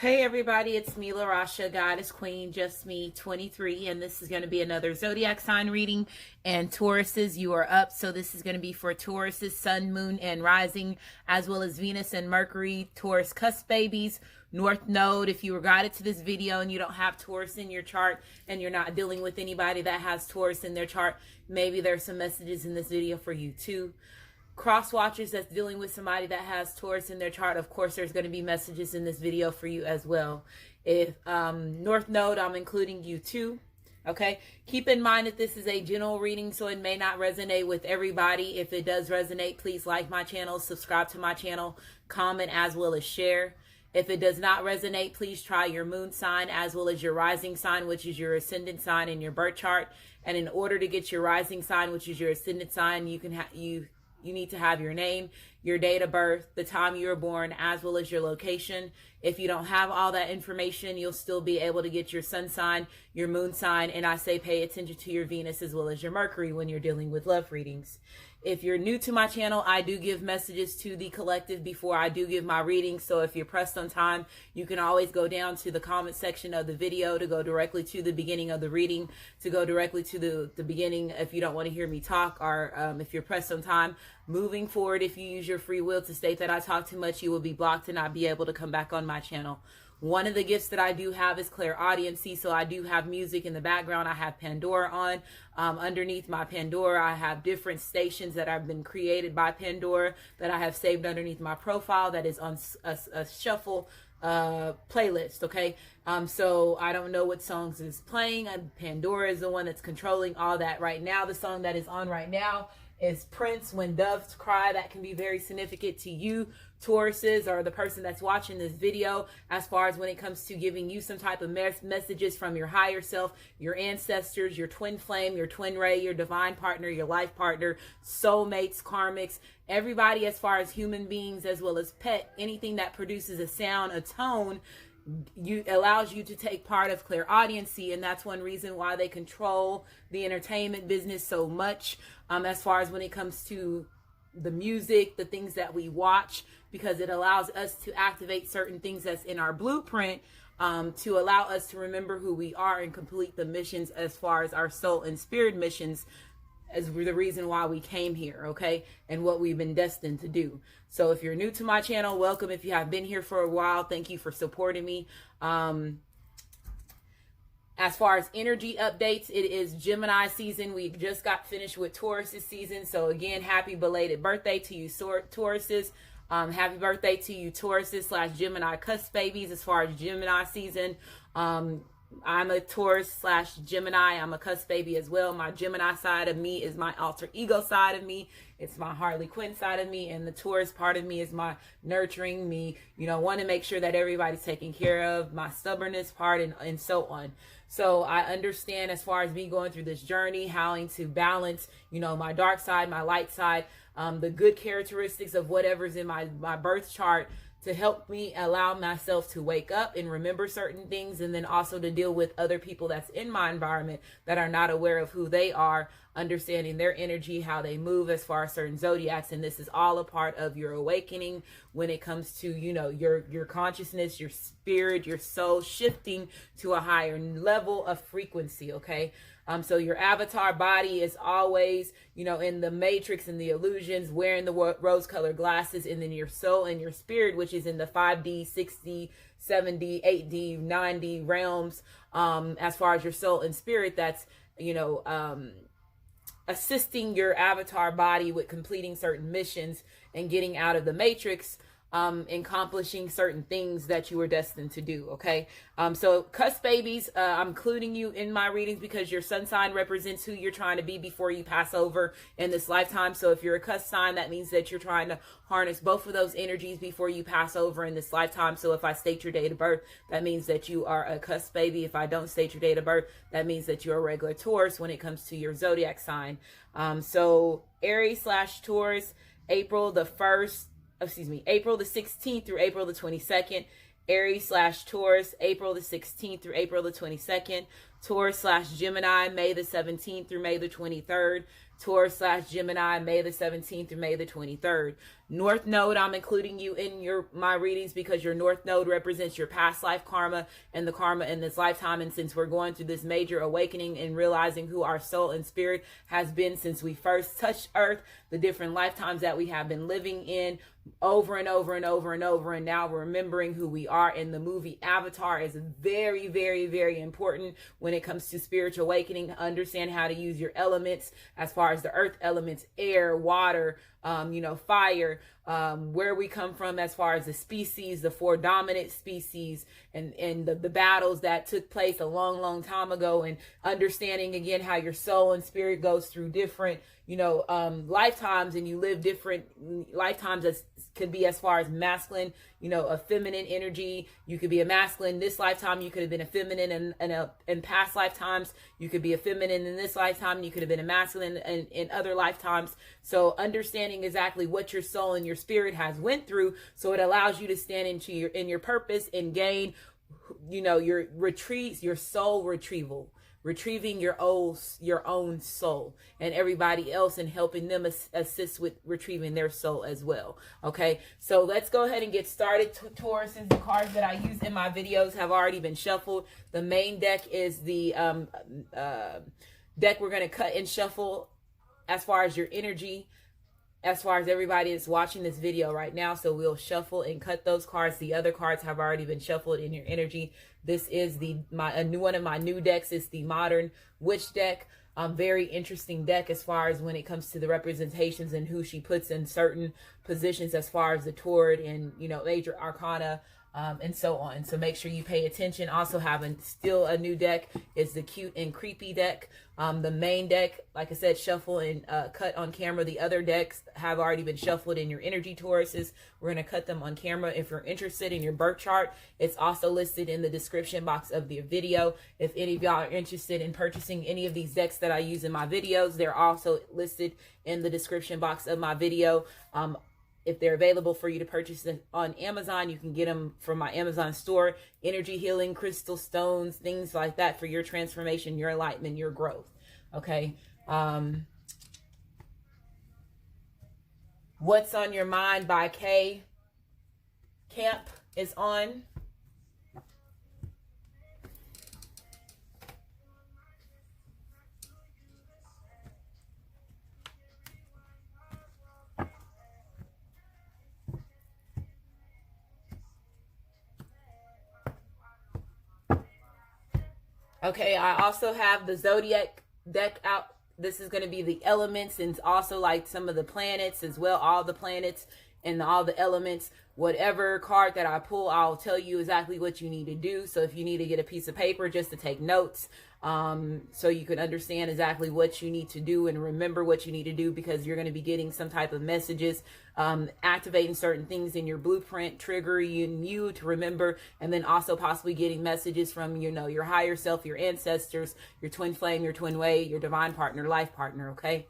Hey everybody, it's me, LaRasha, Goddess Queen, just me, 23, and this is going to be another zodiac sign reading. And Tauruses, you are up. So this is going to be for Tauruses, Sun, Moon, and Rising, as well as Venus and Mercury, Taurus cusp babies, North Node. If you were guided to this video and you don't have Taurus in your chart and you're not dealing with anybody that has Taurus in their chart, maybe there's some messages in this video for you too. Cross watchers that's dealing with somebody that has Taurus in their chart, of course there's going to be messages in this video for you as well. If North Node, I'm including you too. Okay, keep in mind that this is a general reading, so it may not resonate with everybody. If it does resonate, please like my channel, subscribe to my channel, comment, as well as share. If it does not resonate, please try your moon sign as well as your rising sign, which is your ascendant sign in your birth chart. And in order to get your rising sign, which is your ascendant sign, you need to have your name, your date of birth, the time you were born, as well as your location. If you don't have all that information, you'll still be able to get your sun sign, your moon sign, and I say pay attention to your Venus as well as your Mercury when you're dealing with love readings. If you're new to my channel, I do give messages to the collective before I do give my readings. So if you're pressed on time, you can always go down to the comment section of the video to go directly to the beginning of the reading, to go directly to the beginning if you don't want to hear me talk, or if you're pressed on time. Moving forward, if you use your free will to state that I talk too much, you will be blocked and not be able to come back on my channel. One of the gifts that I do have is clairaudiency, so I do have music in the background. I have Pandora on. Underneath my Pandora, I have different stations that have been created by Pandora that I have saved underneath my profile that is on a shuffle playlist, okay? So I don't know what songs is playing. Pandora is the one that's controlling all that right now. The song that is on right now is Prince, When Doves Cry. That can be very significant to you, Tauruses, or the person that's watching this video, as far as when it comes to giving you some type of messages from your higher self, your ancestors, your twin flame, your twin ray, your divine partner, your life partner, soulmates, karmics, everybody as far as human beings, as well as pet, anything that produces a sound, a tone, allows you to take part of clairaudiency, and that's one reason why they control the entertainment business so much, as far as when it comes to the music, the things that we watch, because it allows us to activate certain things that's in our blueprint, to allow us to remember who we are and complete the missions as far as our soul and spirit missions, as the reason why we came here, okay, and what we've been destined to do. So if you're new to my channel, welcome. If you have been here for a while, thank you for supporting me. As far as energy updates, it is Gemini season. We just got finished with Taurus's season. So again, happy belated birthday to you, Tauruses. Happy birthday to you, Tauruses / Gemini cusp babies. As far as Gemini season, I'm a Taurus / Gemini. I'm a cusp baby as well. My Gemini side of me is my alter ego side of me. It's my Harley Quinn side of me. And the Taurus part of me is my nurturing me, want to make sure that everybody's taken care of, my stubbornness part, and so on. So I understand, as far as me going through this journey, how to balance, my dark side, my light side, the good characteristics of whatever's in my birth chart, to help me allow myself to wake up and remember certain things, and then also to deal with other people that's in my environment that are not aware of who they are, understanding their energy, how they move as far as certain zodiacs. And this is all a part of your awakening when it comes to, your consciousness, your spirit, your soul shifting to a higher level of frequency, okay? So your avatar body is always, in the matrix and the illusions, wearing the rose-colored glasses, and then your soul and your spirit, which is in the 5D, 6D, 7D, 8D, 9D realms, as far as your soul and spirit, that's, assisting your avatar body with completing certain missions and getting out of the matrix, accomplishing certain things that you were destined to do, okay? So cusp babies, I'm including you in my readings because your sun sign represents who you're trying to be before you pass over in this lifetime. So if you're a cusp sign, that means that you're trying to harness both of those energies before you pass over in this lifetime. So if I state your date of birth, that means that you are a cusp baby. If I don't state your date of birth, that means that you're a regular Taurus when it comes to your zodiac sign. So Aries / Taurus, April the 16th through April the 22nd. Aries / Taurus, April the 16th through April the 22nd. Taurus / Gemini, May the 17th through May the 23rd. Taurus/Gemini, May the 17th through May the 23rd. North Node, I'm including you in my readings because your North Node represents your past life karma and the karma in this lifetime. And since we're going through this major awakening and realizing who our soul and spirit has been since we first touched Earth, the different lifetimes that we have been living in over and over and over and over, and now remembering who we are. In the movie Avatar is very, very, very important when it comes to spiritual awakening, to understand how to use your elements as far as the earth elements, air, water, fire, where we come from as far as the species, the 4 dominant species, and the battles that took place a long, long time ago, and understanding again how your soul and spirit goes through different, lifetimes, and you live different lifetimes as could be as far as masculine, a feminine energy. You could be a masculine this lifetime. You could have been a feminine in past lifetimes. You could be a feminine in this lifetime. You could have been a masculine in other lifetimes. So understanding exactly what your soul and your spirit has went through, so it allows you to stand into your purpose and gain, your retreats, your soul retrieval. Retrieving your own soul, and everybody else, and helping them assist with retrieving their soul as well. Okay, so let's go ahead and get started. Taurus, the cards that I use in my videos have already been shuffled. The main deck is the deck we're going to cut and shuffle as far as your energy, as far as everybody is watching this video right now. So we'll shuffle and cut those cards. The other cards have already been shuffled in your energy. This is one of my new decks. Is the Modern Witch deck. Very interesting deck as far as when it comes to the representations and who she puts in certain positions as far as the Taurid and, major arcana, and so on. So make sure you pay attention. Also having still a new deck is the Cute and Creepy deck. The main deck, like I said, shuffle and cut on camera. The other decks have already been shuffled in your energy, Tauruses. We're going to cut them on camera. If you're interested in your birth chart, it's also listed in the description box of the video. If any of y'all are interested in purchasing any of these decks that I use in my videos, they're also listed in the description box of my video. If they're available for you to purchase on Amazon, you can get them from my Amazon store. Energy healing, crystal stones, things like that for your transformation, your enlightenment, your growth. Okay. What's on Your Mind by Kay Camp is on. Okay, I also have the Zodiac deck out. This is going to be the elements, and also like some of the planets as well, all the planets and all the elements. Whatever card that I pull, I'll tell you exactly what you need to do. So if you need to get a piece of paper just to take notes, so you can understand exactly what you need to do and remember what you need to do, because you're going to be getting some type of messages, activating certain things in your blueprint, triggering you to remember, and then also possibly getting messages from, your higher self, your ancestors, your twin flame, your twin way, your divine partner, life partner. Okay.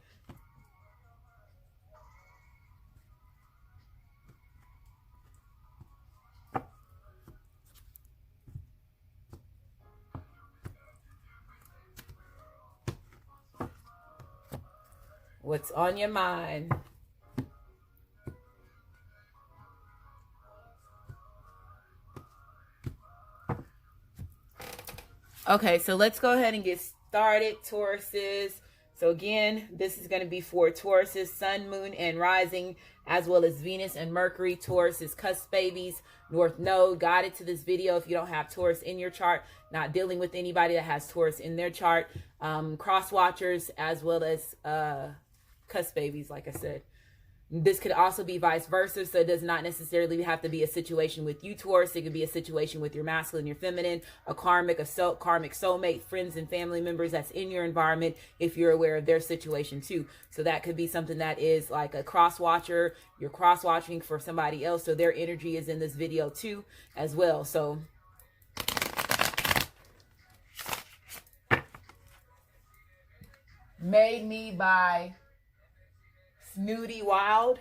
What's on your mind? Okay, so let's go ahead and get started, Tauruses. So again, this is going to be for Tauruses, Sun, Moon, and Rising, as well as Venus and Mercury. Tauruses, cusp babies, North Node. Guided to this video if you don't have Taurus in your chart, not dealing with anybody that has Taurus in their chart. Cross watchers, as well as cusp babies, like I said. This could also be vice versa, so it does not necessarily have to be a situation with you, Taurus. It could be a situation with your masculine, your feminine, a karmic soulmate, friends and family members that's in your environment, if you're aware of their situation too. So that could be something that is like a cross watcher. You're cross watching for somebody else, so their energy is in this video too as well. So Made Me by Snooty Wild.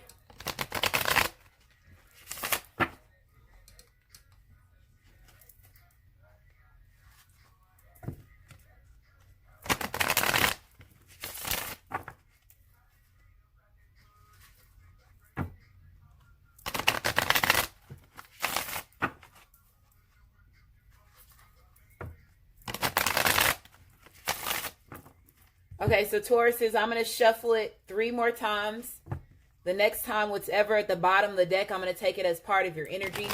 Okay, so Tauruses, I'm going to shuffle it 3 more times. The next time, whatever at the bottom of the deck, I'm going to take it as part of your energy.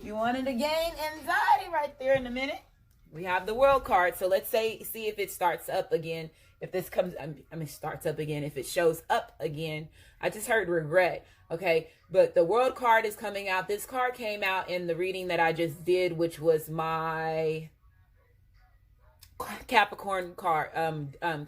You wanted to gain anxiety right there in a minute. We have the World card, so let's see if it starts up again. If this comes, starts up again. If it shows up again, I just heard regret. Okay, but the World card is coming out. This card came out in the reading that I just did, which was my Capricorn card,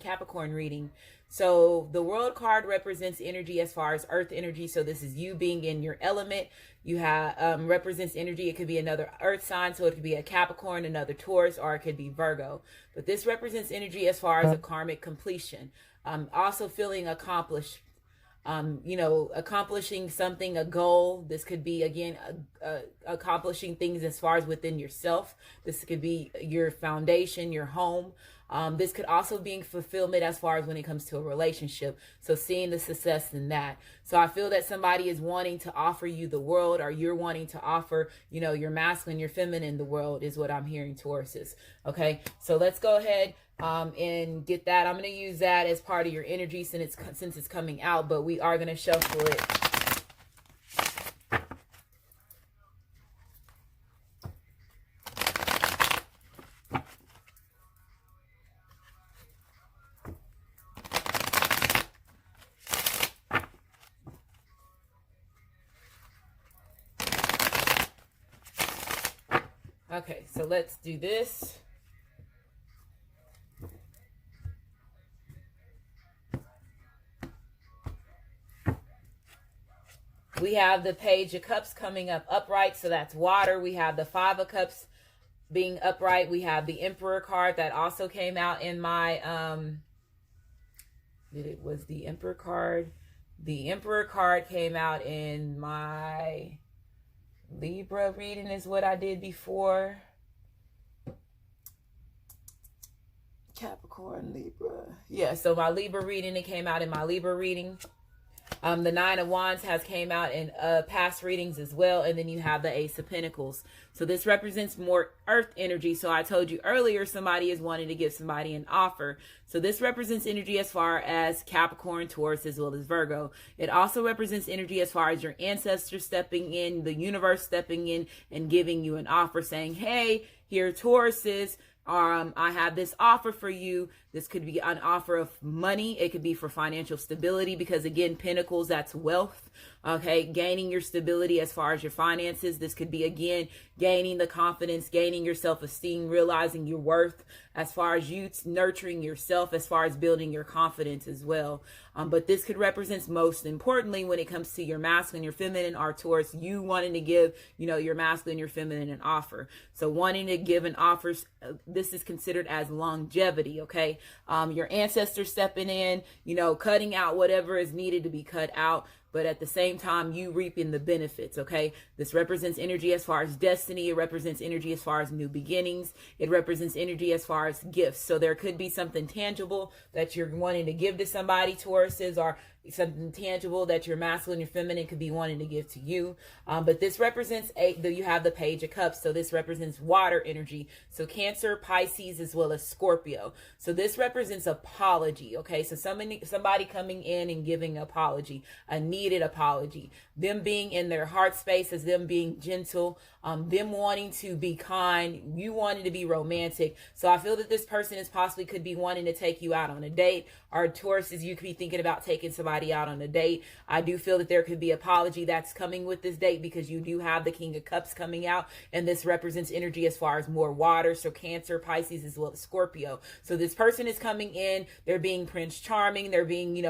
Capricorn reading. So the World card represents energy as far as earth energy. So this is you being in your element. You have represents energy. It could be another earth sign. So it could be a Capricorn, another Taurus, or it could be Virgo. But this represents energy as far as a karmic completion. Also feeling accomplished. Accomplishing something, a goal. This could be, again, accomplishing things as far as within yourself. This could be your foundation, your home. This could also be fulfillment as far as when it comes to a relationship. So seeing the success in that. So I feel that somebody is wanting to offer you the world, or you're wanting to offer, your masculine, your feminine, the world is what I'm hearing, Tauruses. Okay, so let's go ahead and get that. I'm going to use that as part of your energy since it's coming out, but we are going to shuffle it. Okay, so let's do this. We have the Page of Cups coming up upright, so that's water. We have the Five of Cups being upright. We have the Emperor card that also came out in my, was the Emperor card? The Emperor card came out in my Libra reading is what I did before. Capricorn, Libra. Yeah, so my Libra reading, it came out in my Libra reading. The Nine of Wands has came out in past readings as well. And then you have the Ace of Pentacles. So this represents more earth energy. So I told you earlier, somebody is wanting to give somebody an offer. So this represents energy as far as Capricorn, Taurus, as well as Virgo. It also represents energy as far as your ancestors stepping in, the universe stepping in and giving you an offer, saying, hey, here, Tauruses, I have this offer for you. This could be an offer of money. It could be for financial stability because, again, Pentacles, that's wealth. Okay, gaining your stability as far as your finances. This could be, again, gaining the confidence, gaining your self-esteem, realizing your worth as far as you nurturing yourself, as far as building your confidence as well. But this could represent, most importantly, when it comes to your masculine, your feminine, or Taurus, you wanting to give, your masculine, your feminine an offer. So wanting to give an offer, this is considered as longevity, okay? Your ancestors stepping in, cutting out whatever is needed to be cut out. But at the same time, you reaping the benefits, okay? This represents energy as far as destiny. It represents energy as far as new beginnings. It represents energy as far as gifts. So there could be something tangible that you're wanting to give to somebody, Tauruses, or something tangible that your masculine, your feminine could be wanting to give to you. But this represents, you have the Page of Cups. So this represents water energy. So Cancer, Pisces, as well as Scorpio. So this represents apology, okay? So somebody coming in and giving apology, a needed apology, them being in their heart space as them being gentle, them wanting to be kind, you wanting to be romantic. So I feel that this person is possibly could be wanting to take you out on a date, or Tauruses, you could be thinking about taking somebody out on a date. I do feel that there could be apology that's coming with this date because you do have the King of Cups coming out, and this represents energy as far as more water. So Cancer, Pisces, as well as Scorpio. So this person is coming in, they're being Prince Charming, they're being,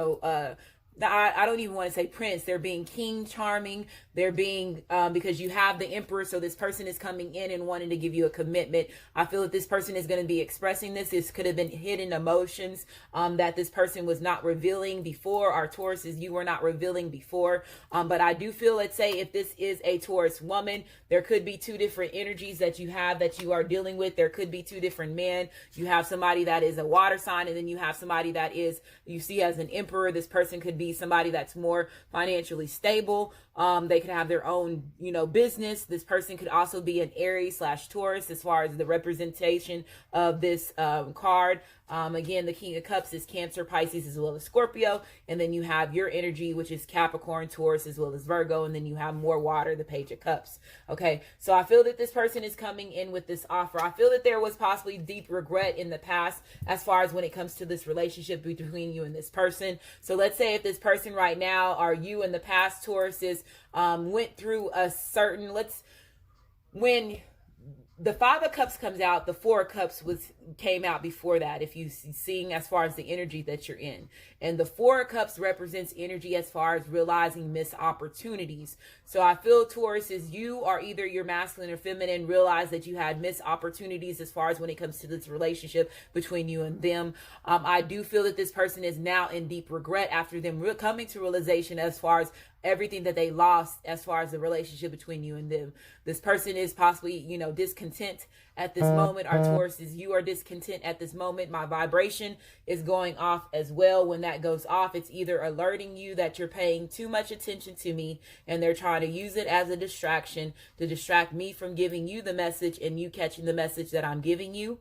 I don't even want to say prince. They're being king charming. They're being, because you have the Emperor. So this person is coming in and wanting to give you a commitment. I feel that this person is going to be expressing this. This could have been hidden emotions that this person was not revealing before. Our Tauruses, you were not revealing before. But I do feel, let's say if this is a Taurus woman, there could be two different energies that you have that you are dealing with. There could be two different men. You have somebody that is a water sign, and then you have somebody that is, you see as an Emperor. This person could be be somebody that's more financially stable. They could have their own, business. This person could also be an Aries/Taurus as far as the representation of this card. Again, the King of Cups is Cancer, Pisces, as well as Scorpio. And then you have your energy, which is Capricorn, Taurus, as well as Virgo. And then you have more water, the Page of Cups. Okay, so I feel that this person is coming in with this offer. I feel that there was possibly deep regret in the past as far as when it comes to this relationship between you and this person. So let's say if this person right now, or you in the past, Tauruses, went through a certain, when the Five of Cups comes out, the Four of Cups came out before that, if you seeing as far as the energy that you're in. And the Four of Cups represents energy as far as realizing missed opportunities. So I feel, Taurus, is you are either your masculine or feminine, realize that you had missed opportunities as far as when it comes to this relationship between you and them. I do feel that this person is now in deep regret after them coming to realization as far as everything that they lost as far as the relationship between you and them. This person is possibly, discontent at this moment. Our Taurus is, you are discontent at this moment. My vibration is going off as well. When that goes off, it's either alerting you that you're paying too much attention to me and they're trying to use it as a distraction to distract me from giving you the message and you catching the message that I'm giving you.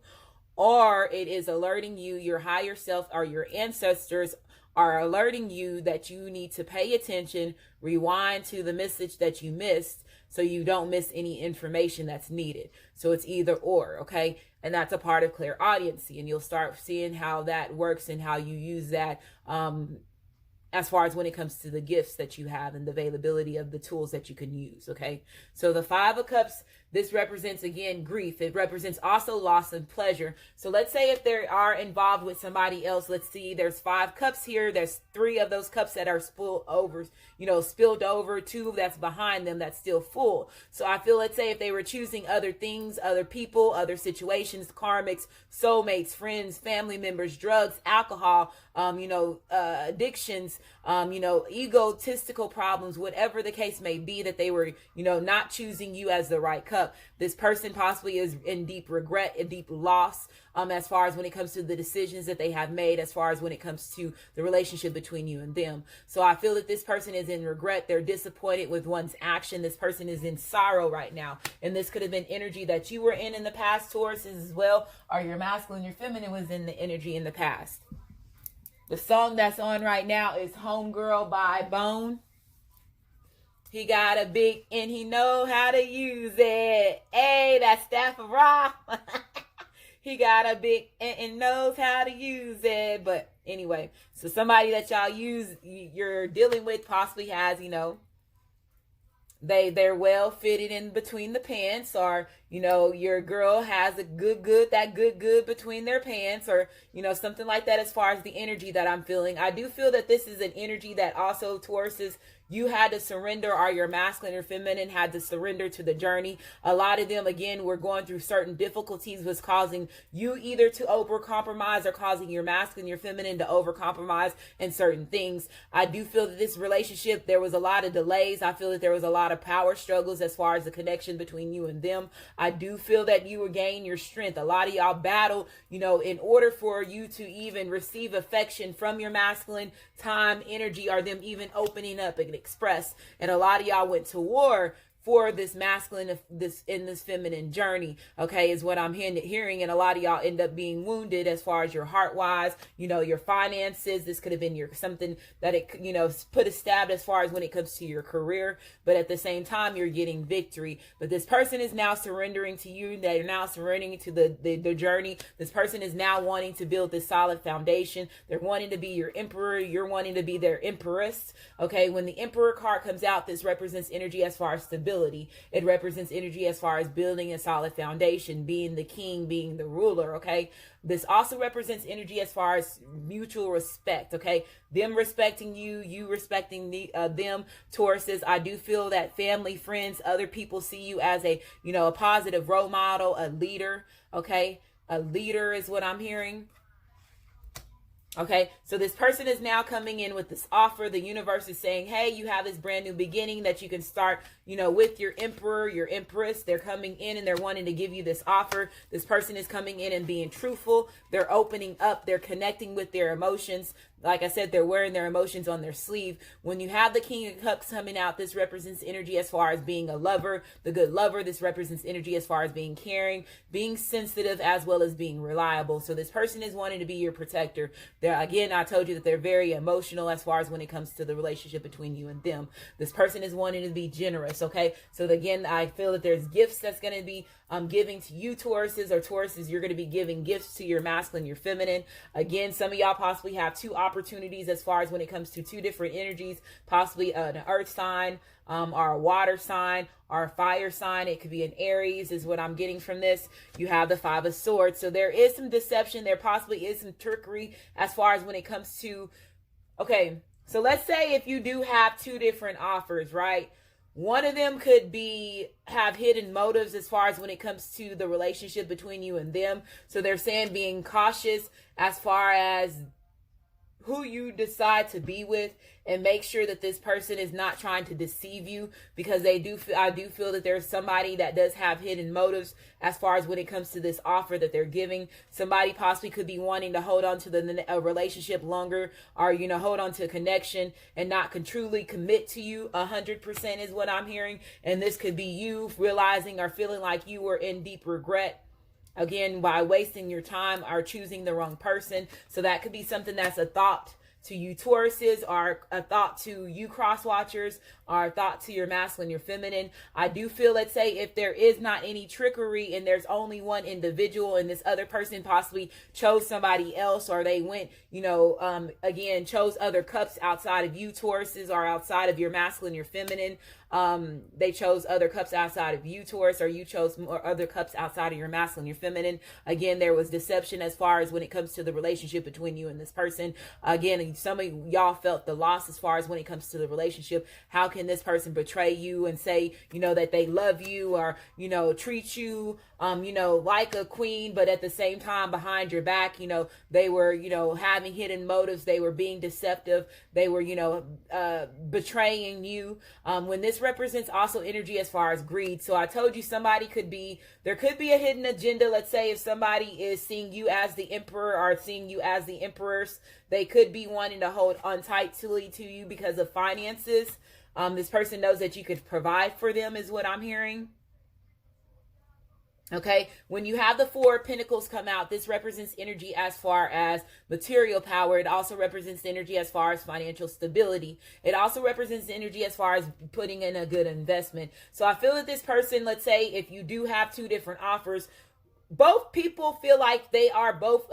Or it is alerting you, your higher self or your ancestors are alerting you that you need to pay attention, rewind to the message that you missed so you don't miss any information that's needed. So it's either or, okay? And that's a part of clairaudiency, and you'll start seeing how that works and how you use that as far as when it comes to the gifts that you have and the availability of the tools that you can use, okay? So the Five of Cups, this represents, again, grief. It represents also loss and pleasure. So let's say if they are involved with somebody else, let's see, there's 5 cups here. There's 3 of those cups that are spilled over, two that's behind them that's still full. So I feel, let's say if they were choosing other things, other people, other situations, karmics, soulmates, friends, family members, drugs, alcohol, addictions, egotistical problems, whatever the case may be, that they were, not choosing you as the right cup. This person possibly is in deep regret, a deep loss, as far as when it comes to the decisions that they have made, as far as when it comes to the relationship between you and them. So I feel that this person is in regret. They're disappointed with one's action. This person is in sorrow right now. And this could have been energy that you were in the past, Taurus, as well, or your masculine, your feminine was in the energy in the past. The song that's on right now is Homegirl by Bone. He got a big and he know how to use it. Hey, that's Staff of Ra. He got a big and knows how to use it. But anyway, so somebody that you're dealing with possibly has, they're well fitted in between the pants, or your girl has a good between their pants, or something like that. As far as the energy that I'm feeling, I do feel that this is an energy that also, Tauruses, you had to surrender, or your masculine or feminine had to surrender to the journey. A lot of them, again, were going through certain difficulties, was causing you either to over-compromise or causing your masculine, your feminine to over-compromise in certain things. I do feel that this relationship, there was a lot of delays. I feel that there was a lot of power struggles as far as the connection between you and them. I do feel that you regain your strength. A lot of y'all battled, in order for you to even receive affection from your masculine, time, energy, or them even opening up and express. And a lot of y'all went to war for this masculine, this feminine journey, okay, is what I'm hearing. And a lot of y'all end up being wounded as far as your heart wise, your finances. This could have been something that it, put a stab as far as when it comes to your career. But at the same time, you're getting victory. But this person is now surrendering to you. They're now surrendering to the journey. This person is now wanting to build this solid foundation. They're wanting to be your emperor. You're wanting to be their empress. Okay, when the emperor card comes out, this represents energy as far as stability. It represents energy as far as building a solid foundation, being the king, being the ruler, okay? This also represents energy as far as mutual respect, okay? Them respecting you, you respecting them, Tauruses. I do feel that family, friends, other people see you as a positive role model, a leader, okay? A leader is what I'm hearing. Okay, so this person is now coming in with this offer. The universe is saying, hey, you have this brand new beginning that you can start, with your emperor, your empress. They're coming in and they're wanting to give you this offer. This person is coming in and being truthful. They're opening up. They're connecting with their emotions. like I said, they're wearing their emotions on their sleeve. When you have the King of Cups coming out, this represents energy as far as being a lover, the good lover. This represents energy as far as being caring, being sensitive, as well as being reliable. So this person is wanting to be your protector. Again, I told you that they're very emotional as far as when it comes to the relationship between you and them. This person is wanting to be generous, okay? So again, I feel that there's gifts that's going to be giving to you, Tauruses, or Tauruses, you're going to be giving gifts to your masculine, your feminine. Again, some of y'all possibly have two opportunities as far as when it comes to two different energies, possibly an earth sign, or a water sign, or a fire sign. It could be an Aries is what I'm getting from this. You have the Five of Swords. So there is some deception. There possibly is some trickery as far as when it comes to, okay, so let's say if you do have two different offers, right? One of them could have hidden motives as far as when it comes to the relationship between you and them. So they're saying being cautious as far as who you decide to be with, and make sure that this person is not trying to deceive you, because I do feel that there's somebody that does have hidden motives as far as when it comes to this offer that they're giving. Somebody possibly could be wanting to hold on to a relationship longer, or hold on to a connection and not truly commit to you 100% is what I'm hearing. And this could be you realizing or feeling like you were in deep regret, again, by wasting your time or choosing the wrong person. So that could be something that's a thought to you, Tauruses, or a thought to you, cross watchers, or a thought to your masculine, your feminine. I do feel, let's say, if there is not any trickery and there's only one individual, and this other person possibly chose somebody else, or they went, again, chose other cups outside of you, Tauruses, or outside of your masculine, your feminine. They chose other cups outside of you, Taurus, or you chose more other cups outside of your masculine, your feminine. Again, there was deception as far as when it comes to the relationship between you and this person. Again, some of y'all felt the loss as far as when it comes to the relationship. How can this person betray you and say, that they love you, or, treat you, like a queen, but at the same time behind your back, they were, having hidden motives. They were being deceptive. They were, betraying you. When this represents also energy as far as greed. So I told you there could be a hidden agenda. Let's say if somebody is seeing you as the emperor or seeing you as the empress, they could be wanting to hold on tightly to you because of finances. This person knows that you could provide for them is what I'm hearing. Okay, when you have the Four of Pentacles come out, this represents energy as far as material power. It also represents energy as far as financial stability. It also represents energy as far as putting in a good investment. So I feel that this person, let's say if you do have two different offers, both people feel like they are both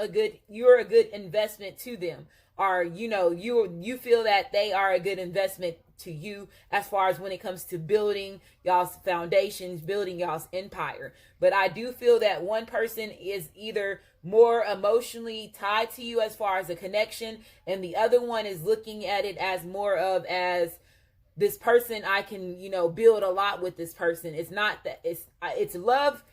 you're a good investment to them. Or, you feel that they are a good investment to you as far as when it comes to building y'all's foundations, building y'all's empire. But I do feel that one person is either more emotionally tied to you as far as a connection, and the other one is looking at it as more of as this person, I can, build a lot with this person. It's not that it's love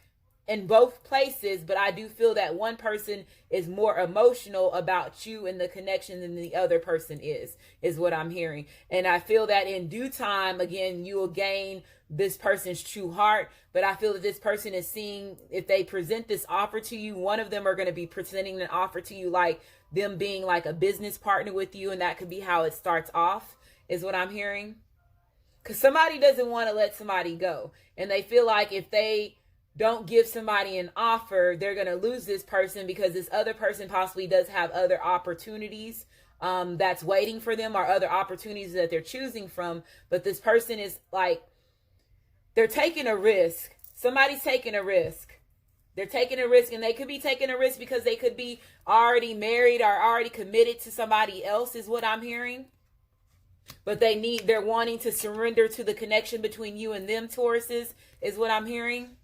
in both places, but I do feel that one person is more emotional about you and the connection than the other person is what I'm hearing. And I feel that in due time, again, you will gain this person's true heart. But I feel that this person is seeing, if they present this offer to you, one of them are going to be presenting an offer to you like them being like a business partner with you. And that could be how it starts off is what I'm hearing. Because somebody doesn't want to let somebody go. And they feel like if they don't give somebody an offer, they're going to lose this person, because this other person possibly does have other opportunities that's waiting for them, or other opportunities that they're choosing from. But this person is like, they're taking a risk. Somebody's taking a risk. They're taking a risk, and they could be taking a risk because they could be already married or already committed to somebody else is what I'm hearing. But they're wanting to surrender to the connection between you and them, Tauruses, is what I'm hearing.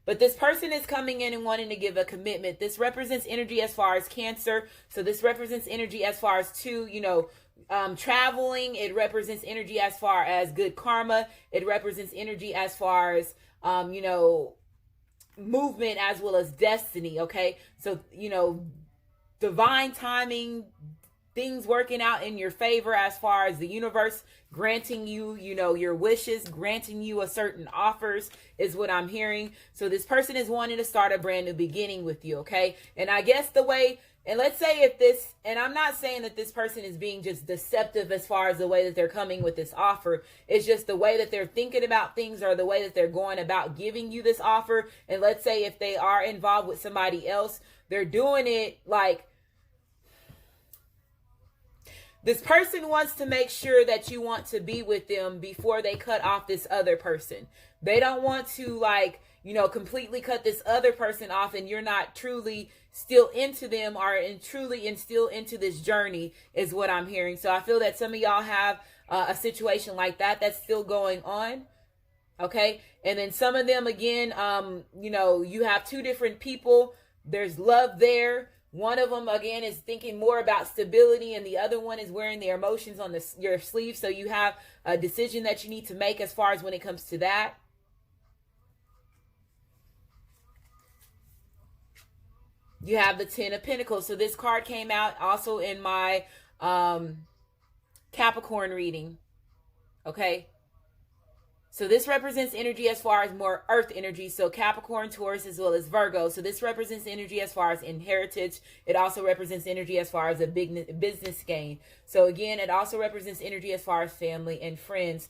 But this person is coming in and wanting to give a commitment. This represents energy as far as Cancer. So this represents energy as far as traveling. It represents energy as far as good karma. It represents energy as far as, movement as well as destiny. Okay. So, divine timing, things working out in your favor as far as the universe granting you, your wishes, granting you a certain offers is what I'm hearing. So this person is wanting to start a brand new beginning with you, okay? And I guess the way And let's say if this, and I'm not saying that this person is being just deceptive as far as the way that they're coming with this offer. It's just the way that they're thinking about things or the way that they're going about giving you this offer. And let's say if they are involved with somebody else, they're doing it like, this person wants to make sure that you want to be with them before they cut off this other person. They don't want to, like, you know, completely cut this other person off and you're not truly still into them or truly and still into this journey is what I'm hearing. So I feel that some of y'all have a situation like that that's still going on. Okay. And then some of them, again, you know, you have two different people. There's love there. One of them, again, is thinking more about stability, and the other one is wearing their emotions on your sleeve. So you have a decision that you need to make as far as when it comes to that. You have the 10 of Pentacles. So this card came out also in my Capricorn reading. Okay. So this represents energy as far as more earth energy. So Capricorn, Taurus, as well as Virgo. So this represents energy as far as inheritance. It also represents energy as far as a big business gain. So again, it also represents energy as far as family and friends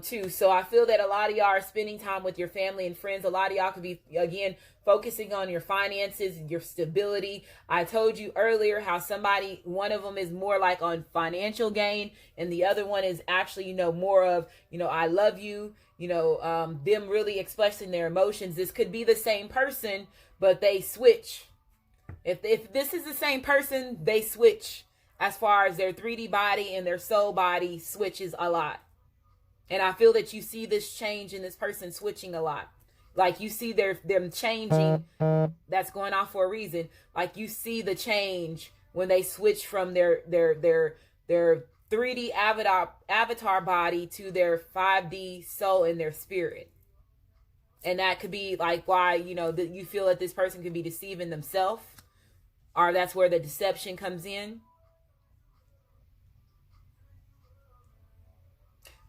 too. So I feel that a lot of y'all are spending time with your family and friends. A lot of y'all could be, again, focusing on your finances, your stability. I told you earlier how one of them is more like on financial gain, and the other one is actually, you know, more of, you know, I love you, you know, them really expressing their emotions. This could be the same person, but they switch. If this is the same person, they switch as far as their 3D body and their soul body switches a lot. And I feel that you see this change in this person switching a lot. Like you see them changing. That's going on for a reason. Like you see the change when they switch from their 3D avatar body to their 5D soul and their spirit. And that could be like why, you know, that you feel that this person could be deceiving themselves, or that's where the deception comes in.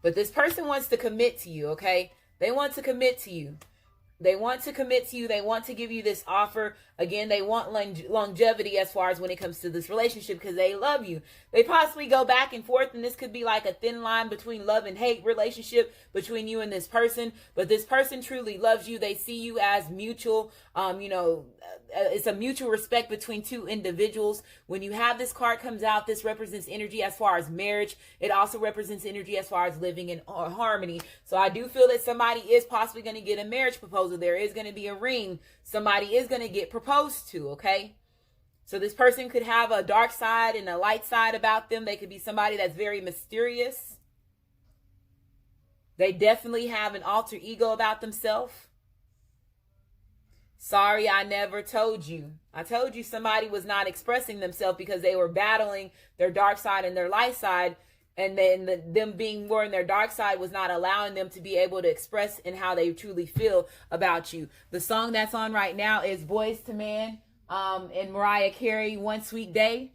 But this person wants to commit to you, okay? They want to commit to you. They want to commit to you. They want to give you this offer. Again, they want longevity as far as when it comes to this relationship because they love you. They possibly go back and forth, and this could be like a thin line between love and hate relationship between you and this person. But this person truly loves you. They see you as mutual, you know, it's a mutual respect between two individuals. When you have this card comes out, this represents energy as far as marriage. It also represents energy as far as living in harmony. So I do feel that somebody is possibly going to get a marriage proposal. There is going to be a ring. Somebody is going to get proposed to, okay? So this person could have a dark side and a light side about them. They could be somebody that's very mysterious. They definitely have an alter ego about themselves. Sorry, I never told you. I told you somebody was not expressing themselves because they were battling their dark side and their light side. And then them being more in their dark side was not allowing them to be able to express in how they truly feel about you. The song that's on right now is Boys to Men and Mariah Carey, One Sweet Day.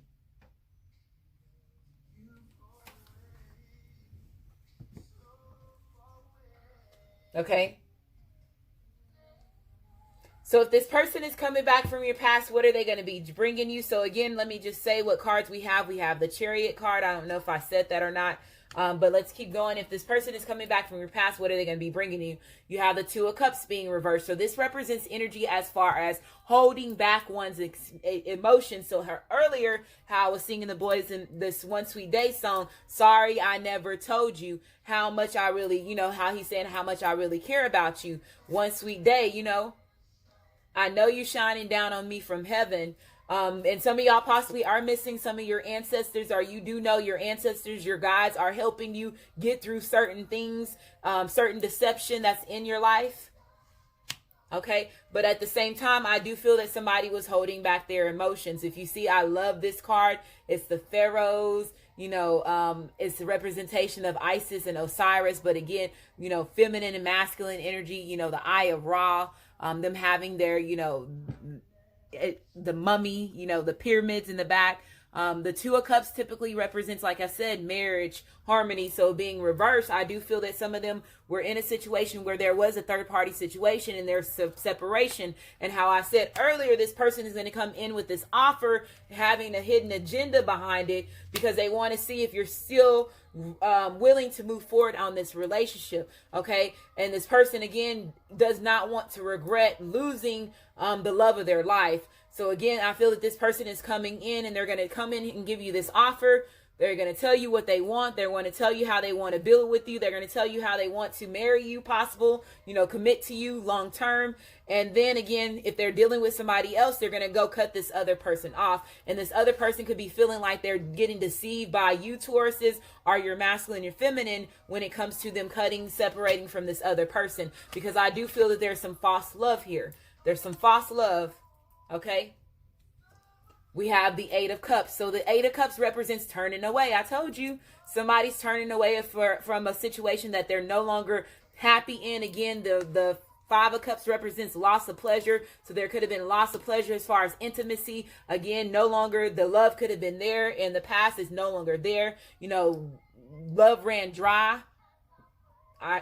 Okay. So if this person is coming back from your past, what are they going to be bringing you? So again, let me just say what cards we have. We have the Chariot card. I don't know if I said that or not, but let's keep going. If this person is coming back from your past, what are they going to be bringing you? You have the Two of Cups being reversed. So this represents energy as far as holding back one's emotions. So earlier, how I was singing the boys in this One Sweet Day song, sorry, I never told you how much I really, you know, how he's saying how much I really care about you. One sweet day, you know. I know you're shining down on me from heaven. And some of y'all possibly are missing some of your ancestors, or you do know your ancestors, your guides are helping you get through certain things, certain deception that's in your life. Okay. But at the same time, I do feel that somebody was holding back their emotions. If you see, I love this card. It's the Pharaohs. You know, it's the representation of Isis and Osiris. But again, you know, feminine and masculine energy, you know, the Eye of Ra. Them having their, you know, the mummy, you know, the pyramids in the back. The Two of Cups typically represents, like I said, marriage, harmony. So being reversed, I do feel that some of them were in a situation where there was a third party situation and there's separation. And how I said earlier, this person is going to come in with this offer, having a hidden agenda behind it, because they want to see if you're still willing to move forward on this relationship. Okay. And this person, again, does not want to regret losing the love of their life. So again, I feel that this person is coming in and they're going to come in and give you this offer. They're going to tell you what they want. They're going to tell you how they want to build with you. They're going to tell you how they want to marry you, possible, commit to you long term. And then again, if they're dealing with somebody else, they're going to go cut this other person off. And this other person could be feeling like they're getting deceived by you, Tauruses, or your masculine, your feminine, when it comes to them separating from this other person. Because I do feel that there's some false love here. There's some false love. Okay. We have the Eight of Cups. So the Eight of Cups represents turning away. I told you, somebody's turning away from a situation that they're no longer happy in. Again, the Five of Cups represents loss of pleasure. So there could have been loss of pleasure as far as intimacy. Again, no longer, the love could have been there in the past, is no longer there. Love ran dry.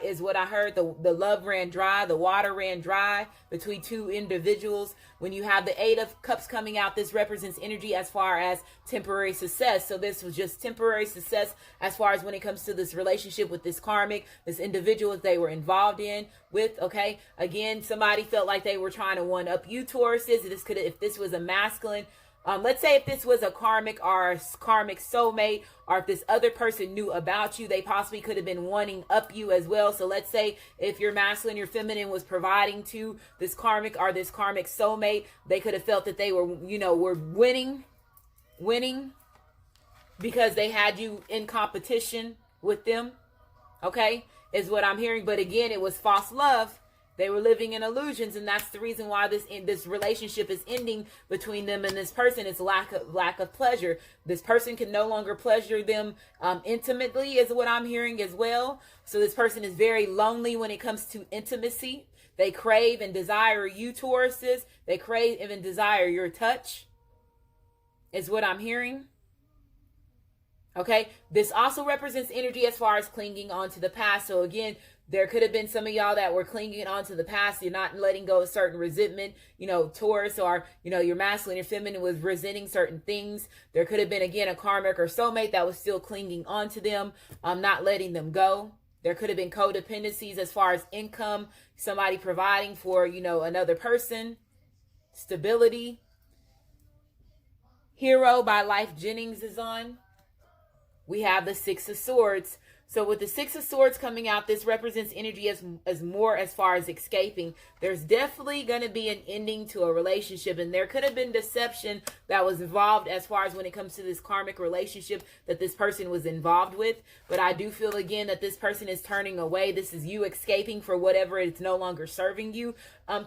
Is what I heard. The love ran dry. The water ran dry between two individuals. When you have the Eight of Cups coming out, this represents energy as far as temporary success. So this was just temporary success as far as when it comes to this relationship with this karmic, this individual that they were involved in with. Okay. Again, somebody felt like they were trying to one up you, Tauruses. If this was a masculine, let's say if this was a karmic or a karmic soulmate, or if this other person knew about you, they possibly could have been wanting up you as well. So let's say if your masculine, your feminine was providing to this karmic or this karmic soulmate, they could have felt that they were, were winning because they had you in competition with them. Okay, is what I'm hearing. But again, it was false love. They were living in illusions, and that's the reason why this relationship is ending between them and this person. It's lack of pleasure. This person can no longer pleasure them intimately, is what I'm hearing as well. So this person is very lonely when it comes to intimacy. They crave and desire you, Tauruses. They crave and desire your touch, is what I'm hearing. Okay, this also represents energy as far as clinging on to the past. So again, there could have been some of y'all that were clinging on to the past. You're not letting go of certain resentment, Taurus, or, your masculine, your feminine was resenting certain things. There could have been, again, a karmic or soulmate that was still clinging on to them, not letting them go. There could have been codependencies as far as income, somebody providing for, another person, stability. Hero by Life Jennings is on. We have the Six of Swords. So with the Six of Swords coming out, this represents energy as more as far as escaping. There's definitely going to be an ending to a relationship, and there could have been deception that was involved as far as when it comes to this karmic relationship that this person was involved with. But I do feel again that this person is turning away. This is you escaping for whatever it's no longer serving you.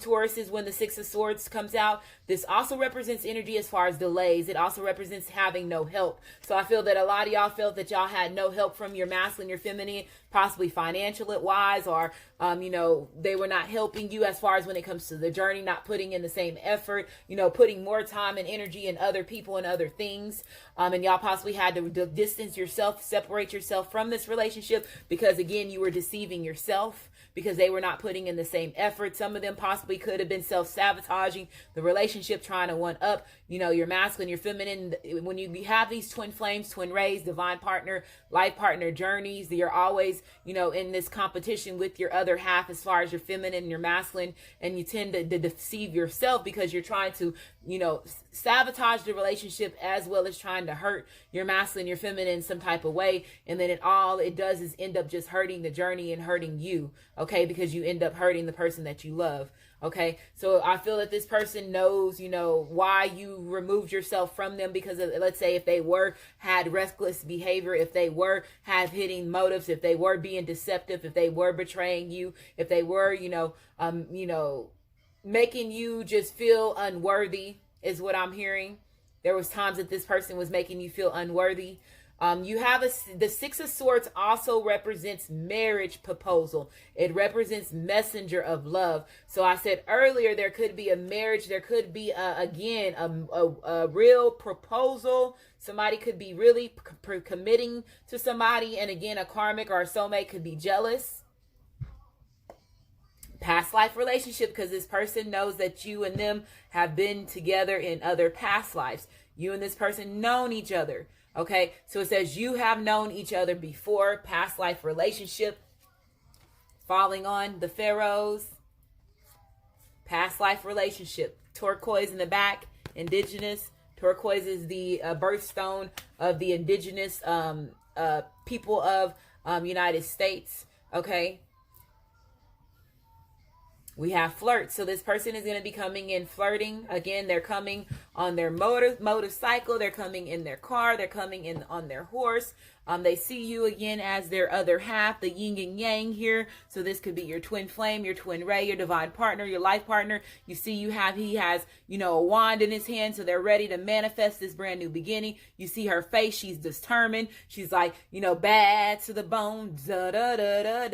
Taurus is when the Six of Swords comes out. This also represents energy as far as delays. It also represents having no help. So I feel that a lot of y'all felt that y'all had no help from your masculine, your feminine, possibly financial wise, or they were not helping you as far as when it comes to the journey, not putting in the same effort, putting more time and energy in other people and other things, and y'all possibly had to distance yourself, separate yourself from this relationship because again you were deceiving yourself because they were not putting in the same effort. Some of them possibly could have been self-sabotaging the relationship, trying to one up, your masculine, your feminine. When you have these twin flames, twin rays, divine partner, life partner journeys, you're always, in this competition with your other half as far as your feminine and your masculine, and you tend to deceive yourself because you're trying to, sabotage the relationship as well as trying to hurt your masculine, your feminine in some type of way. And then it does is end up just hurting the journey and hurting you. Okay. Because you end up hurting the person that you love. Okay. So I feel that this person knows, why you removed yourself from them because of, let's say if they had reckless behavior, if they had hidden motives, if they were being deceptive, if they were betraying you, if they were, making you just feel unworthy is what I'm hearing. There was times that this person was making you feel unworthy. You have the Six of Swords also represents marriage proposal. It represents messenger of love. So I said earlier, there could be a marriage. There could be, a real proposal, Somebody could be really committing to somebody. And again, a karmic or a soulmate could be jealous. Past life relationship, because this person knows that you and them have been together in other past lives. You and this person known each other. Okay, so it says you have known each other before, past life relationship. Falling on the pharaohs, past life relationship. Turquoise in the back, indigenous. Turquoise is the birthstone of the indigenous people of United States. Okay. We have flirt. So this person is going to be coming in flirting. Again, they're coming on their motorcycle. They're coming in their car. They're coming in on their horse. They see you again as their other half, the yin and yang here. So this could be your twin flame, your twin ray, your divine partner, your life partner. You see he has, a wand in his hand. So they're ready to manifest this brand new beginning. You see her face. She's determined. She's like, bad to the bone. Bad.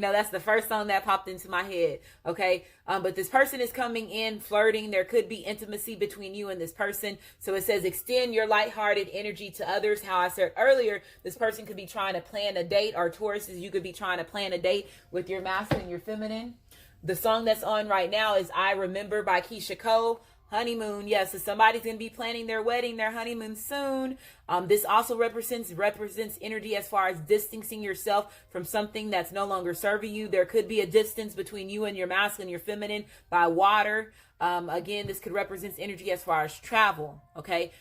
That's the first song that popped into my head. Okay. But this person is coming in flirting. There could be intimacy between you and this person. So it says extend your lighthearted energy to others. How I said earlier, this person could be trying to plan a date, or Tauruses, you could be trying to plan a date with your masculine, your feminine. The song that's on right now is I Remember by Keisha Cole. Honeymoon, yes. So somebody's going to be planning their wedding, their honeymoon soon. This also represents energy as far as distancing yourself from something that's no longer serving you. There could be a distance between you and your masculine, your feminine by water. Again, this could represent energy as far as travel. Okay.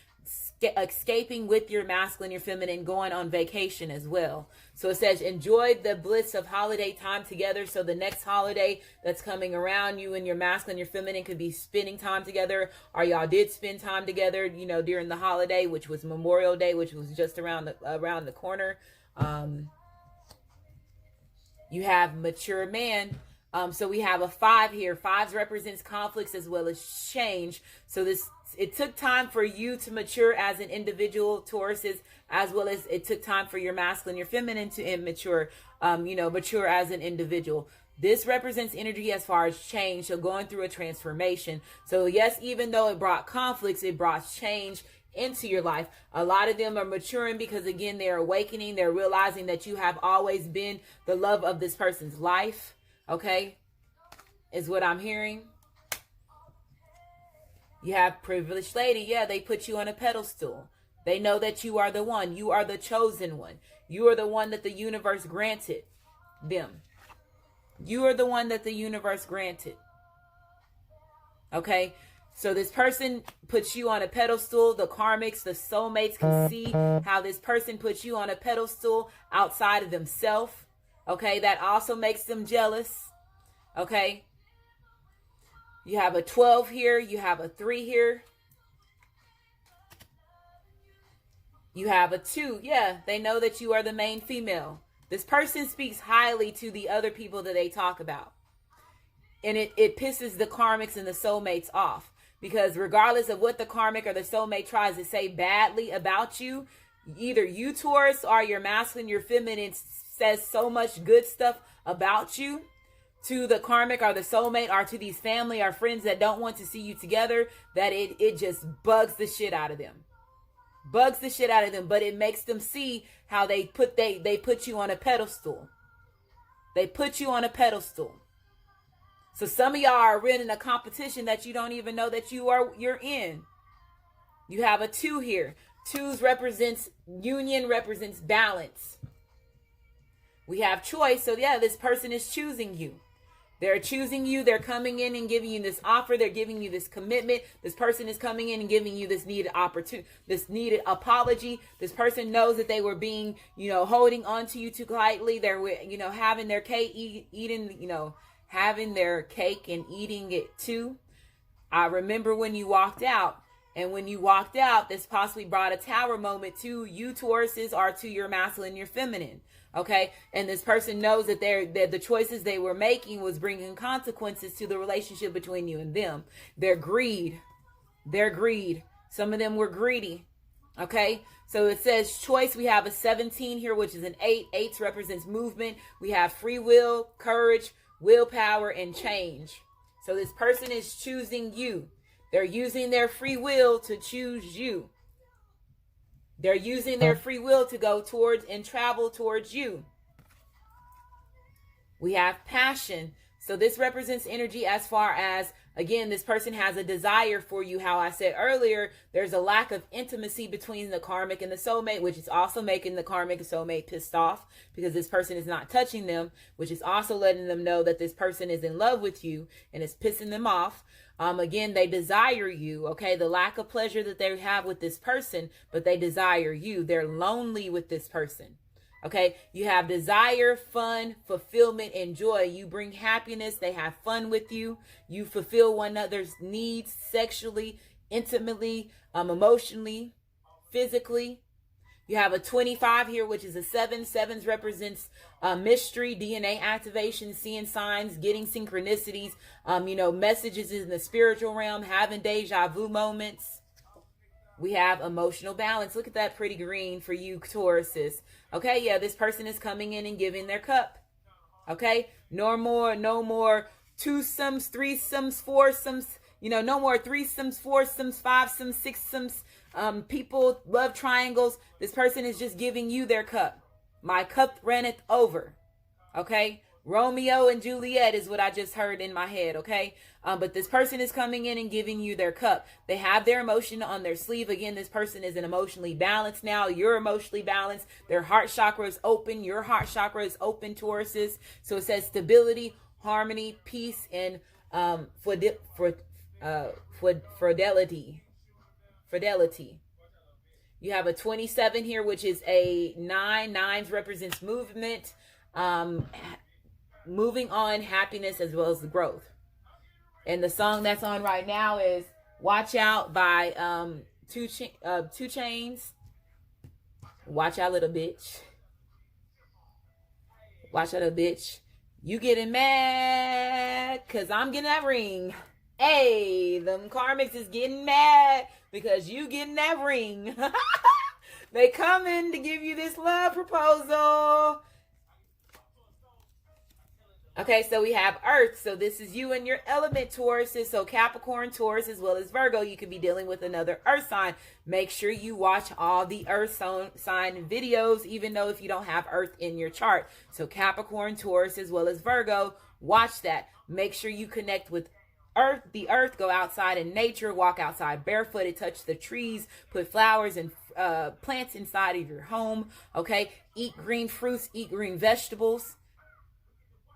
Escaping with your masculine, your feminine, going on vacation as well. So it says enjoy the bliss of holiday time together. So the next holiday that's coming around, you and your masculine, your feminine could be spending time together, or y'all did spend time together, during the holiday, which was Memorial Day, which was just around the corner. You have mature man. So we have a 5 here. 5 represents conflicts as well as change. So it took time for you to mature as an individual, Tauruses, as well as it took time for your masculine, your feminine to mature, mature as an individual. This represents energy as far as change. So going through a transformation. So yes, even though it brought conflicts, it brought change into your life. A lot of them are maturing because again, they're awakening. They're realizing that you have always been the love of this person's life. Okay, is what I'm hearing. You have privileged lady. Yeah, they put you on a pedestal. They know that you are the one. You are the chosen one. You are the one that the universe granted them. You are the one that the universe granted. Okay, so this person puts you on a pedestal. The karmics, the soulmates can see how this person puts you on a pedestal outside of themselves. Okay, that also makes them jealous. Okay. You have a 12 here. You have a 3 here. You have a 2. Yeah, they know that you are the main female. This person speaks highly to the other people that they talk about. And it pisses the karmics and the soulmates off. Because regardless of what the karmic or the soulmate tries to say badly about you, either you, Taurus, or your masculine, your feminine says so much good stuff about you to the karmic or the soulmate or to these family or friends that don't want to see you together, that it just bugs the shit out of them. Bugs the shit out of them, but it makes them see how they put you on a pedestal. They put you on a pedestal. So some of y'all are in a competition that you don't even know that you're in. You have a 2 here. 2s represents union, represents balance. We have choice. So yeah, this person is choosing you. They're choosing you. They're coming in and giving you this offer. They're giving you this commitment. This person is coming in and giving you this needed opportunity, this needed apology. This person knows that they were being, holding on to you too lightly. They're, having their cake, eating, having their cake and eating it too. I remember when you walked out. And when you walked out, this possibly brought a tower moment to you, Tauruses, or to your masculine, your feminine. Okay. And this person knows that the choices they were making was bringing consequences to the relationship between you and them. Their greed. Some of them were greedy. Okay. So it says choice. We have a 17 here, which is an 8. 8 represents movement. We have free will, courage, willpower, and change. So this person is choosing you. They're using their free will to choose you. They're using their free will to go towards and travel towards you. We have passion. So this represents energy as far as, again, this person has a desire for you. How I said earlier, there's a lack of intimacy between the karmic and the soulmate, which is also making the karmic and soulmate pissed off because this person is not touching them, which is also letting them know that this person is in love with you and is pissing them off. Again, they desire you, okay? The lack of pleasure that they have with this person, but they desire you. They're lonely with this person. Okay, you have desire, fun, fulfillment, and joy. You bring happiness. They have fun with you. You fulfill one another's needs sexually, intimately, emotionally, physically. You have a 25 here, which is a 7. 7s represents mystery, DNA activation, seeing signs, getting synchronicities, messages in the spiritual realm, having deja vu moments. We have emotional balance. Look at that pretty green for you, Tauruses. Okay, yeah, this person is coming in and giving their cup. Okay, no more twosomes, threesomes, foursomes. No more threesomes, foursomes, fivesomes, sixsomes. People love triangles. This person is just giving you their cup. My cup runneth over. Okay, Romeo and Juliet is what I just heard in my head, okay? But this person is coming in and giving you their cup. They have their emotion on their sleeve. Again, this person is emotionally balanced now. You're emotionally balanced. Their heart chakra is open. Your heart chakra is open, Tauruses. So it says stability, harmony, peace, and fidelity. You have a 27 here, which is a 9. 9s represents movement, moving on, happiness, as well as the growth. And the song that's on right now is Watch Out by 2 Chainz. Watch out, little bitch. Watch out, little bitch. You getting mad because I'm getting that ring. Hey, them karmics is getting mad because you getting that ring. They coming to give you this love proposal. Okay, so we have Earth. So this is you and your element, Tauruses. So Capricorn, Taurus, as well as Virgo. You could be dealing with another Earth sign. Make sure you watch all the Earth sign videos, even though if you don't have Earth in your chart. So Capricorn, Taurus, as well as Virgo. Watch that. Make sure you connect with Earth, the Earth. Go outside in nature. Walk outside barefooted. Touch the trees. Put flowers and plants inside of your home. Okay, eat green fruits. Eat green vegetables.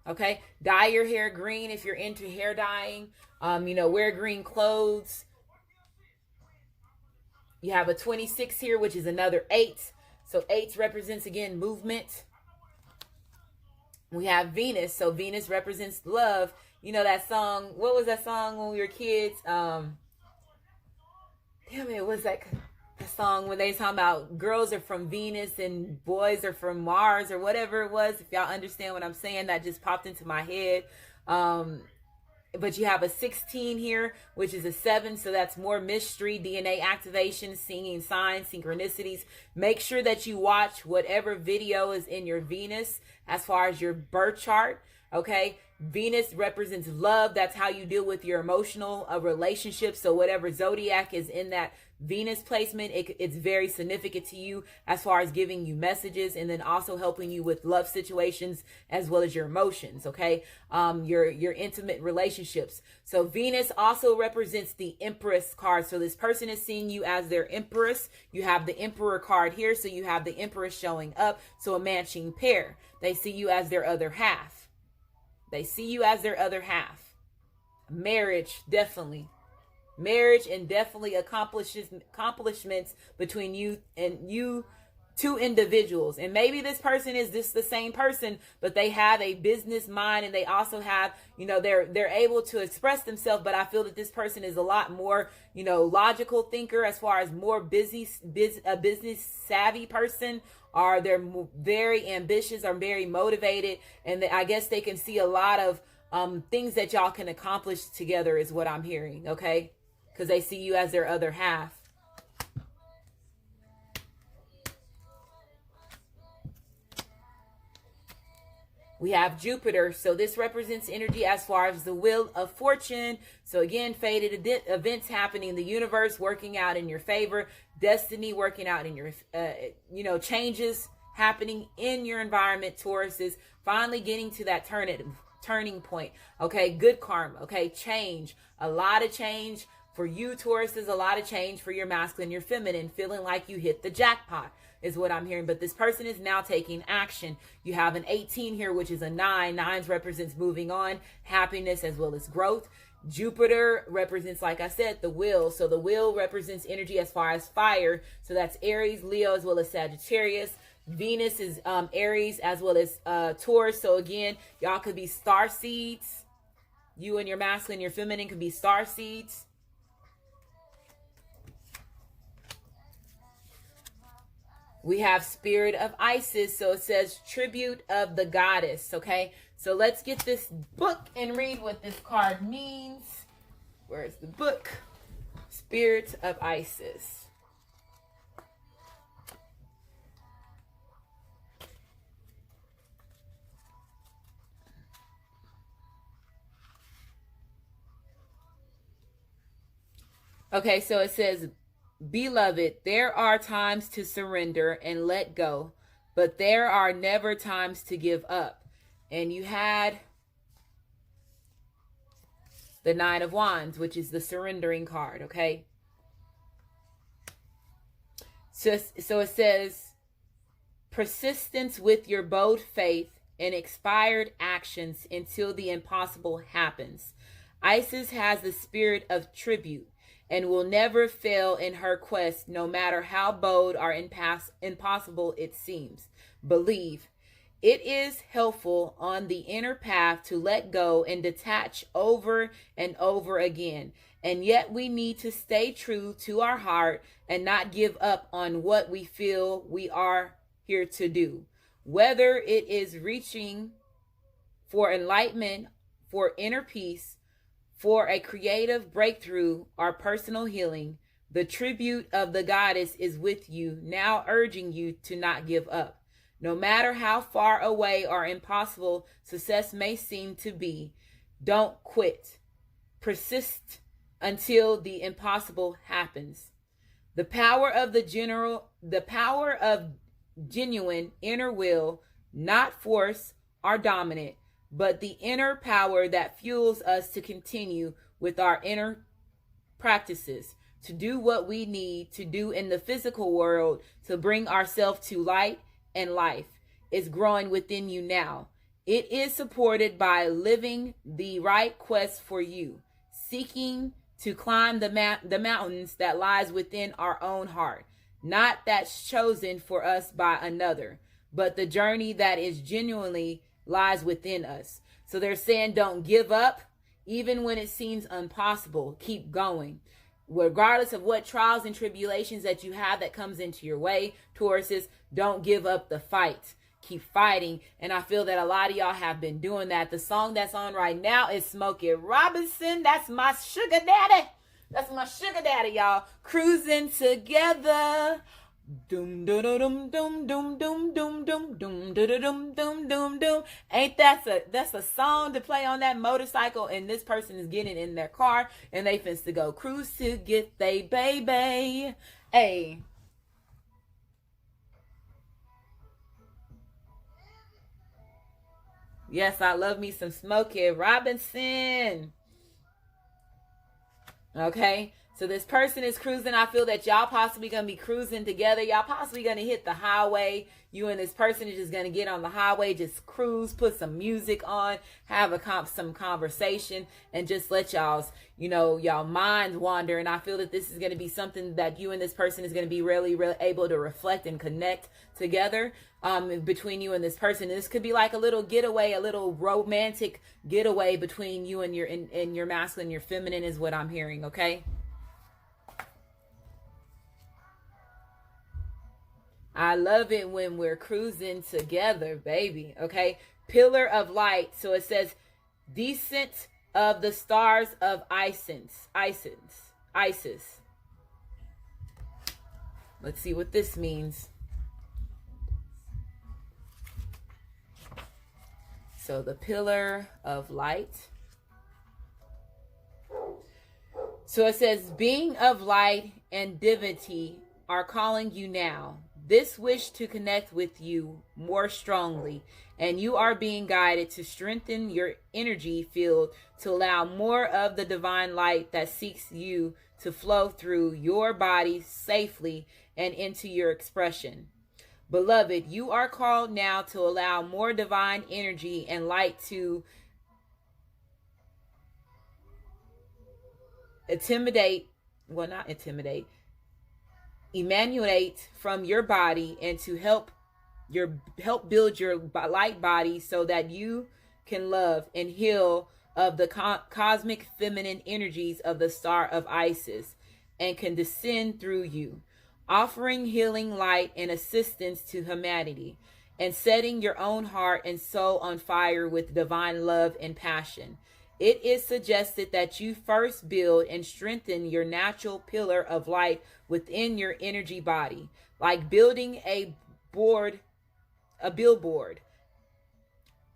Okay, dye your hair green if you're into hair dyeing. Wear green clothes. You have a 26 here, which is another 8. So 8 represents, again, movement. We have Venus. So Venus represents love. You know that song. What was that song when we were kids? Damn it, was that the song when they talking about girls are from Venus and boys are from Mars or whatever it was? If y'all understand what I'm saying, that just popped into my head. But you have a 16 here, which is a 7. So that's more mystery, DNA activation, singing signs, synchronicities. Make sure that you watch whatever video is in your Venus as far as your birth chart. Okay, Venus represents love. That's how you deal with your emotional relationships. So whatever zodiac is in that Venus placement, it's very significant to you as far as giving you messages and then also helping you with love situations as well as your emotions. Okay, your intimate relationships. So Venus also represents the Empress card. So this person is seeing you as their Empress. You have the Emperor card here, so you have the Empress showing up. So a matching pair. They see you as their other half. They see you as their other half. Marriage, definitely. Marriage and definitely accomplishments between you and you, two individuals. And maybe this person is just the same person, but they have a business mind and they also have, they're able to express themselves. But I feel that this person is a lot more, logical thinker as far as more business savvy person. Or they're very ambitious or very motivated. And I guess they can see a lot of things that y'all can accomplish together is what I'm hearing, okay? Because they see you as their other half. We have Jupiter. So this represents energy as far as the wheel of fortune. So again, fated events happening in the universe, working out in your favor, destiny working out in your, changes happening in your environment. Taurus is finally getting to that turning point. Okay, good karma. Okay, change. A lot of change for you, Taurus, is a lot of change for your masculine, your feminine, feeling like you hit the jackpot is what I'm hearing. But this person is now taking action. You have an 18 here, which is a 9. 9s represents moving on, happiness, as well as growth. Jupiter represents, like I said, the wheel. So the wheel represents energy as far as fire. So that's Aries, Leo, as well as Sagittarius. Venus is Aries, as well as Taurus. So again, y'all could be star seeds. You and your masculine, your feminine could be star seeds. We have spirit of Isis. So it says tribute of the goddess. Okay, so let's get this book and read what this card means. Where's the book? Spirit of Isis. Okay, so it says, beloved, there are times to surrender and let go, but there are never times to give up. And you had the 9 of Wands, which is the surrendering card, okay? So it says, persistence with your bold faith and expired actions until the impossible happens. Isis has the spirit of tribute and will never fail in her quest, no matter how bold or impossible it seems. Believe. It is helpful on the inner path to let go and detach over and over again. And yet we need to stay true to our heart and not give up on what we feel we are here to do. Whether it is reaching for enlightenment, for inner peace, for a creative breakthrough or personal healing, the tribute of the goddess is with you, now urging you to not give up. No matter how far away or impossible success may seem to be, don't quit. Persist until the impossible happens. The power of genuine inner will, not force or dominant, but the inner power that fuels us to continue with our inner practices, to do what we need to do in the physical world, to bring ourselves to light and life, is growing within you now. It is supported by living the right quest for you, seeking to climb the mountains that lies within our own heart, not that's chosen for us by another, but the journey that is genuinely lies within us. So they're saying don't give up, even when it seems impossible. Keep going. Regardless of what trials and tribulations that you have that comes into your way, Tauruses, don't give up the fight. Keep fighting. And I feel that a lot of y'all have been doing that. The song that's on right now is Smokey Robinson. That's my sugar daddy. That's my sugar daddy, y'all. Cruising together. Doom dum dum dum dum dum dum dum dum dum dum dum dum. Ain't that's a song to play on that motorcycle, and this person is getting in their car and they finna to go cruise to get they baby. Hey. Yes, I love me some Smokey Robinson. Okay. So this person is cruising. I feel that y'all possibly going to be cruising together. Y'all possibly going to hit the highway. You and this person is just going to get on the highway, just cruise, put some music on, have some conversation, and just let y'all minds wander. And I feel that this is going to be something that you and this person is going to be really able to reflect and connect together between you and this person. This could be like a little getaway, a little romantic getaway between you and your masculine, your feminine is what I'm hearing, okay? I love it when we're cruising together, baby. Okay. Pillar of light. So it says descent of the stars of Isis. Let's see what this means. So the pillar of light. So it says, being of light and divinity are calling you now. This wish to connect with you more strongly, and you are being guided to strengthen your energy field to allow more of the divine light that seeks you to flow through your body safely and into your expression. Beloved, you are called now to allow more divine energy and light to emanate from your body, and to help build your light body so that you can love and heal of the cosmic feminine energies of the star of Isis, and can descend through you, offering healing light and assistance to humanity, and setting your own heart and soul on fire with divine love and passion. It is suggested that you first build and strengthen your natural pillar of light within your energy body, like building a billboard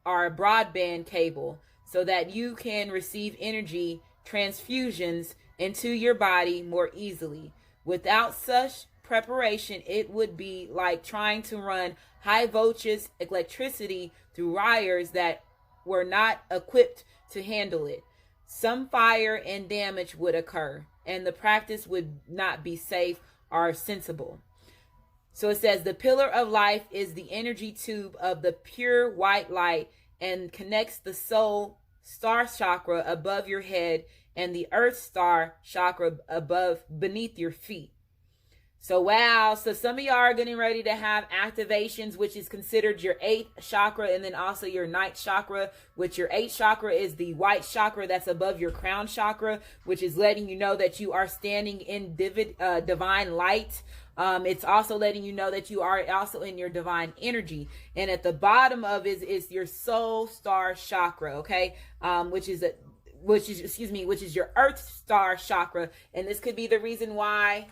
or a broadband cable, so that you can receive energy transfusions into your body more easily. Without such preparation, it would be like trying to run high voltage electricity through wires that were not equipped to handle it. Some fire and damage would occur, and the practice would not be safe or sensible. So it says, the pillar of life is the energy tube of the pure white light, and connects the soul star chakra above your head and the earth star chakra beneath your feet. So wow, so some of y'all are getting ready to have activations, which is considered your 8th chakra, and then also your 9th chakra, which your 8th chakra is the white chakra that's above your crown chakra, which is letting you know that you are standing in divine light. It's also letting you know that you are also in your divine energy. And at the bottom of it is your soul star chakra, okay? Which is your earth star chakra. And this could be the reason why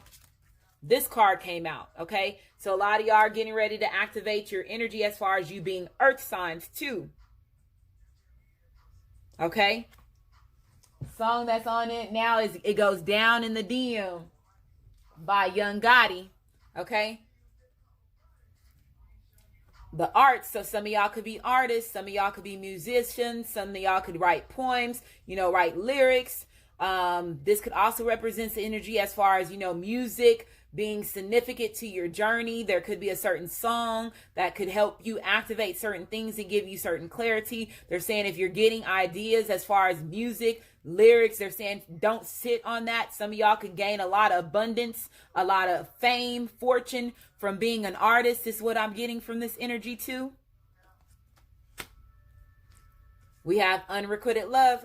this card came out, okay? So a lot of y'all are getting ready to activate your energy as far as you being earth signs too. Okay? Song that's on it now is It Goes Down in the DM by Young Gotti, okay? The arts, so some of y'all could be artists, some of y'all could be musicians, some of y'all could write poems, write lyrics. This could also represent the energy as far as, music being significant to your journey. There could be a certain song that could help you activate certain things and give you certain clarity. They're saying if you're getting ideas as far as music, lyrics, they're saying don't sit on that. Some of y'all could gain a lot of abundance, a lot of fame, fortune from being an artist. This is what I'm getting from this energy too. We have unrequited love.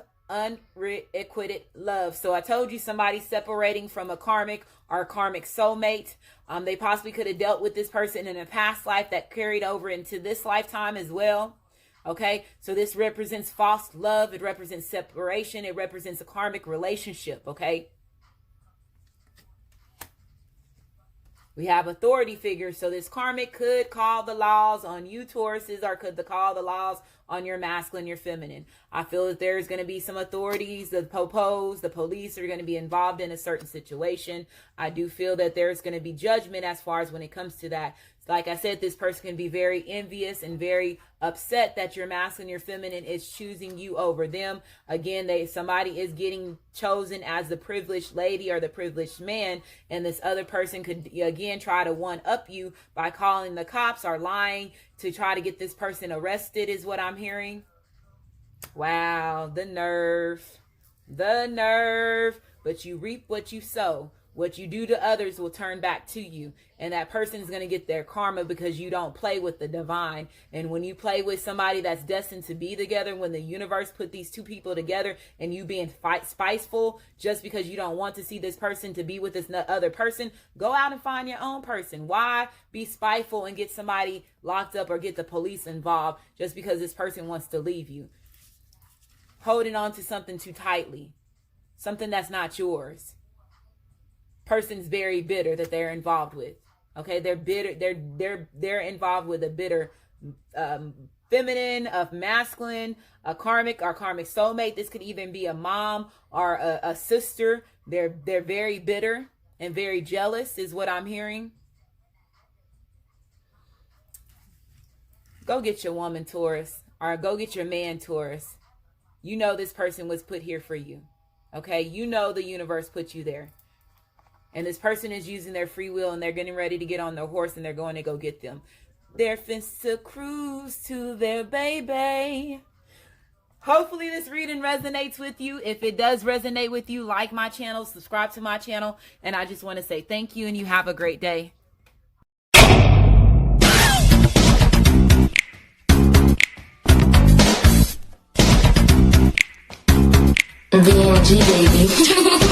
So I told you somebody's separating from a karmic or a karmic soulmate. They possibly could have dealt with this person in a past life that carried over into this lifetime as well. Okay, so this represents false love. It represents separation. It represents a karmic relationship. Okay, we have authority figures. So this karmic could call the laws on you, Tauruses, or could call the laws on your masculine, your feminine. I feel that there's going to be some authorities, the popos, the police are going to be involved in a certain situation. I do feel that there's going to be judgment as far as when it comes to that. Like I said, this person can be very envious and very upset that your masculine, your feminine is choosing you over them. Again, somebody is getting chosen as the privileged lady or the privileged man, and this other person could again try to one up you by calling the cops or lying to try to get this person arrested, is what I'm hearing. Wow, the nerve. But you reap what you sow. What you do to others will turn back to you. And that person is going to get their karma because you don't play with the divine. And when you play with somebody that's destined to be together, when the universe put these two people together and you being spiteful just because you don't want to see this person to be with this other person, go out and find your own person. Why be spiteful and get somebody locked up or get the police involved just because this person wants to leave you? Holding on to something too tightly. Something that's not yours. Person's very bitter that they're involved with. Okay, they're bitter. They're involved with a bitter feminine, of masculine, a karmic or karmic soulmate. This could even be a mom or a sister. They're very bitter and very jealous is what I'm hearing. Go get your woman, Taurus, or go get your man, Taurus. You know this person was put here for you. Okay? You know the universe put you there. And this person is using their free will, and they're getting ready to get on their horse, and they're going to go get them. They're finna to cruise to their baby. Hopefully this reading resonates with you. If it does resonate with you, like my channel, subscribe to my channel. And I just want to say thank you, and you have a great day. VNG, baby.